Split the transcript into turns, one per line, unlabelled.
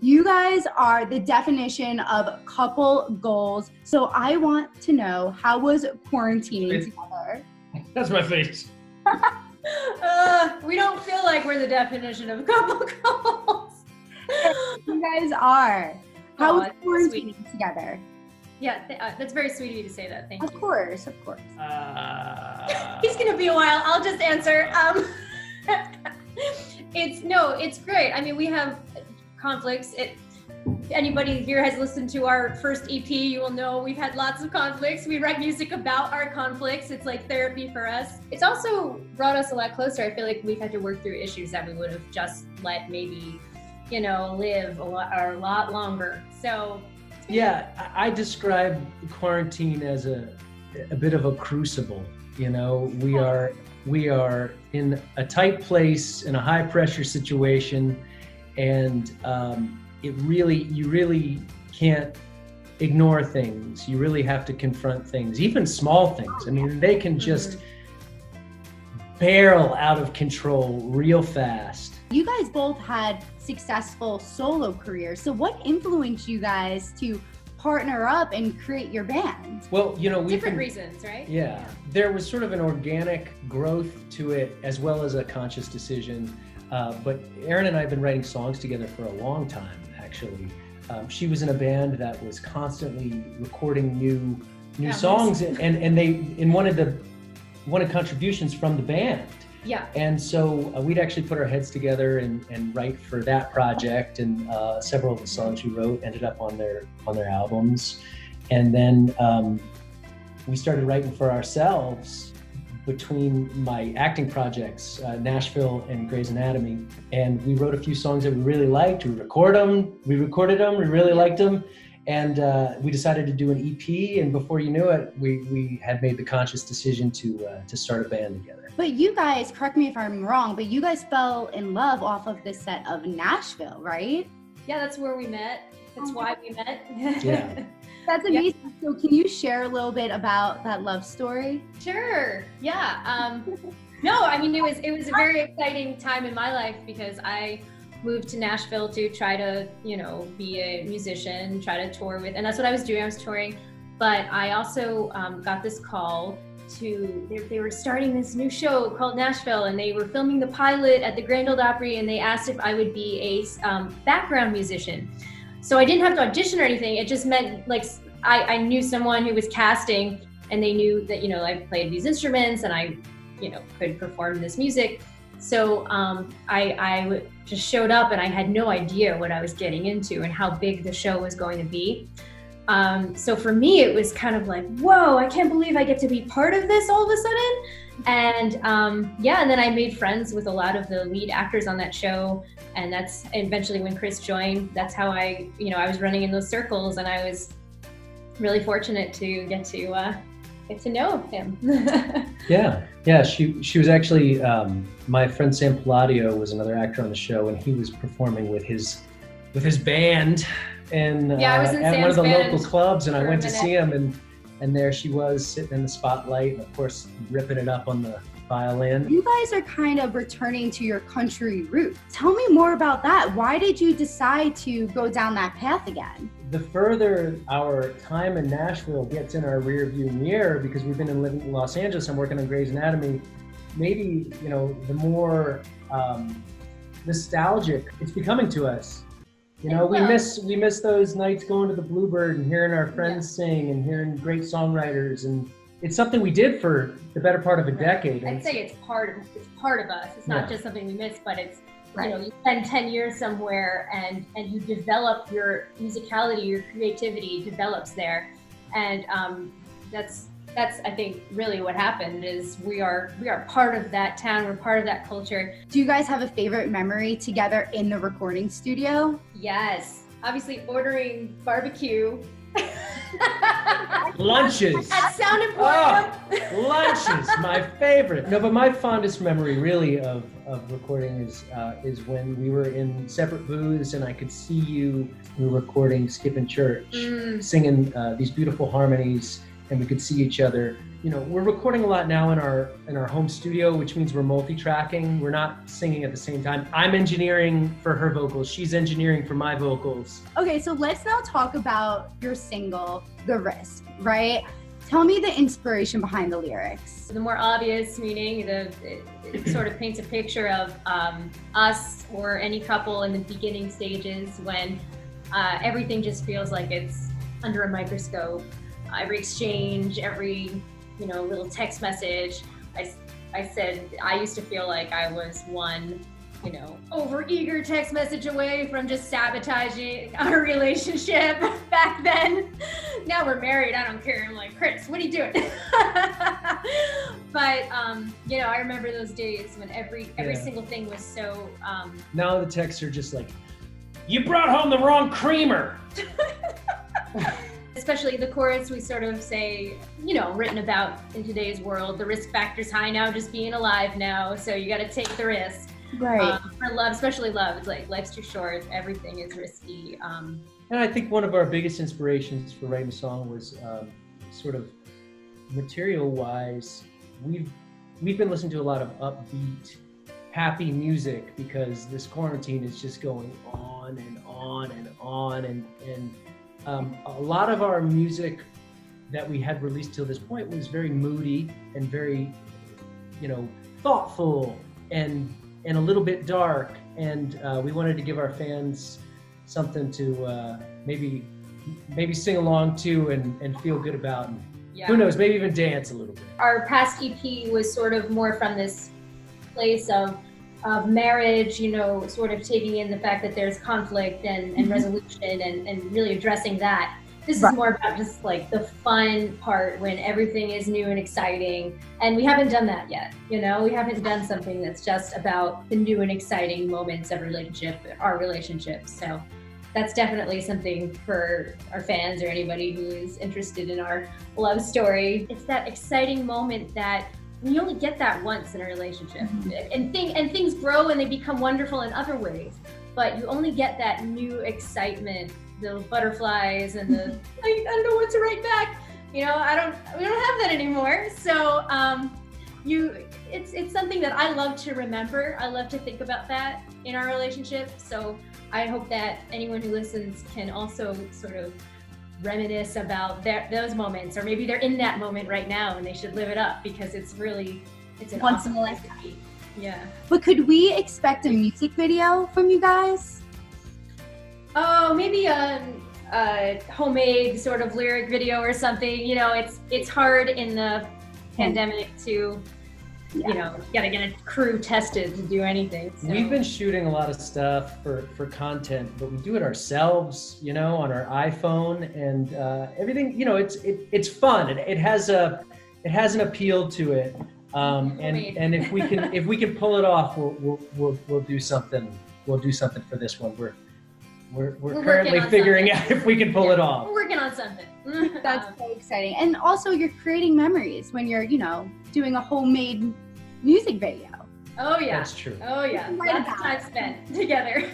You guys are the definition of couple goals. So I want to know, how was quarantining together?
That's my face.
We don't feel like we're the definition of couple goals.
You guys are. How was quarantining
sweet.
together?
Yeah, that's very sweet of you to say that. Thank you.
Of course.
He's gonna be a while. I'll just answer. It's great. I mean, we have conflicts. Anybody here has listened to our first EP, you will know we've had lots of conflicts. We write music about our conflicts. It's like therapy for us. It's also brought us a lot closer. I feel like we've had to work through issues that we would have just let maybe, live a lot longer. So
yeah, I describe quarantine as a bit of a crucible. We are in a tight place, in a high pressure situation, and you really can't ignore things. You really have to confront things, even small things. I mean, they can just barrel out of control real fast.
You guys both had successful solo careers. So what influenced you guys to partner up and create your band?
Well,
different reasons, right?
Yeah, there was sort of an organic growth to it as well as a conscious decision. But Erin and I have been writing songs together for a long time, actually. She was in a band that was constantly recording new songs, and they wanted contributions from the band.
Yeah.
And so we'd actually put our heads together and write for that project, and several of the songs we wrote ended up on their albums. And then we started writing for ourselves between my acting projects, Nashville and Grey's Anatomy. And we wrote a few songs that we really liked. We recorded them, we really liked them. And we decided to do an EP, and before you knew it, we had made the conscious decision to start a band together.
But you guys, correct me if I'm wrong, but you guys fell in love off of the set of Nashville, right?
Yeah, that's where we met. That's why we met.
Yeah.
That's amazing. Yeah. So can you share a little bit about that love story?
Sure. Yeah. No, I mean, it was a very exciting time in my life because I moved to Nashville to try to, be a musician, try to tour with, and that's what I was doing. I was touring, but I also got this call they were starting this new show called Nashville, and they were filming the pilot at the Grand Ole Opry, and they asked if I would be a background musician. So I didn't have to audition or anything. It just meant like I knew someone who was casting, and they knew that I played these instruments and I could perform this music. So I just showed up, and I had no idea what I was getting into and how big the show was going to be. So for me, it was kind of like, whoa, I can't believe I get to be part of this all of a sudden. And and then I made friends with a lot of the lead actors on that show. And that's eventually when Chris joined, that's how I was running in those circles, and I was really fortunate to get to know him.
Yeah. She was actually, my friend Sam Palladio was another actor on the show, and he was performing with his band and
I was in
at
Sam's
one of the
band
local clubs, and I went to
minute.
see him, and there she was sitting in the spotlight, and of course ripping it up on the violin.
You guys are kind of returning to your country roots. Tell me more about that. Why did you decide to go down that path again?
The further our time in Nashville gets in our rearview mirror, because we've been living in Los Angeles and working on Grey's Anatomy, maybe the more nostalgic it's becoming to us. We miss those nights going to the Bluebird and hearing our friends sing and hearing great songwriters, and it's something we did for the better part of a decade.
I'd say it's part of us. It's not just something we miss, but it's you spend 10 years somewhere and you develop your musicality, your creativity develops there, and that's I think really what happened is we are part of that town. We're part of that culture.
Do you guys have a favorite memory together in the recording studio?
Yes, obviously ordering barbecue.
Lunches.
That sound important.
Oh, lunches, my favorite. No, but my fondest memory really of recording is when we were in separate booths and I could see you. We were recording Skipping Church, singing these beautiful harmonies, and we could see each other. we're recording a lot now in our home studio, which means we're multi-tracking. We're not singing at the same time. I'm engineering for her vocals. She's engineering for my vocals.
Okay, so let's now talk about your single, The Risk, right? Tell me the inspiration behind the lyrics.
The more obvious meaning, it sort of paints a picture of us or any couple in the beginning stages when everything just feels like it's under a microscope. Every exchange, every little text message. I said I used to feel like I was one, overeager text message away from just sabotaging our relationship back then. Now we're married, I don't care. I'm like, Chris, what are you doing? But I remember those days when every single thing was so.
Now the texts are just like, you brought home the wrong creamer.
Especially the chorus, we sort of say, written about in today's world, the risk factor's high now, just being alive now, so you got to take the risk.
Right.
For love, especially love, it's like life's too short, everything is risky.
And I think one of our biggest inspirations for writing the song was sort of material-wise. We've been listening to a lot of upbeat, happy music because this quarantine is just going on and on and on, and a lot of our music that we had released till this point was very moody and very, thoughtful and a little bit dark. And we wanted to give our fans something to maybe sing along to and feel good about. And who knows, maybe even dance a little bit.
Our past EP was sort of more from this place of marriage, sort of taking in the fact that there's conflict and resolution and really addressing that. This is more about just like the fun part when everything is new and exciting. And we haven't done that yet. We haven't done something that's just about the new and exciting moments of our relationship. So that's definitely something for our fans or anybody who is interested in our love story. It's that exciting moment that you only get that once in a relationship, and things grow and they become wonderful in other ways. But you only get that new excitement, the butterflies and the I don't know what to write back. We don't have that anymore. So it's something that I love to remember. I love to think about that in our relationship. So I hope that anyone who listens can also sort of reminisce about those moments, or maybe they're in that moment right now and they should live it up because it's an
once in a
awesome
lifetime.
Yeah.
But could we expect a music video from you guys?
Oh, maybe a homemade sort of lyric video or something. It's hard in the pandemic to gotta get a crew tested to do anything. So.
We've been shooting a lot of stuff for content, but we do it ourselves, on our iPhone, and everything. It's fun. It has an appeal to it, and if we can pull it off, we'll do something. We'll do something for this one. We're currently figuring out if we can pull it off.
We're working on something.
That's so exciting. And also you're creating memories when you're, doing a homemade music video.
Oh yeah.
That's true.
Oh yeah. Lots of time spent together.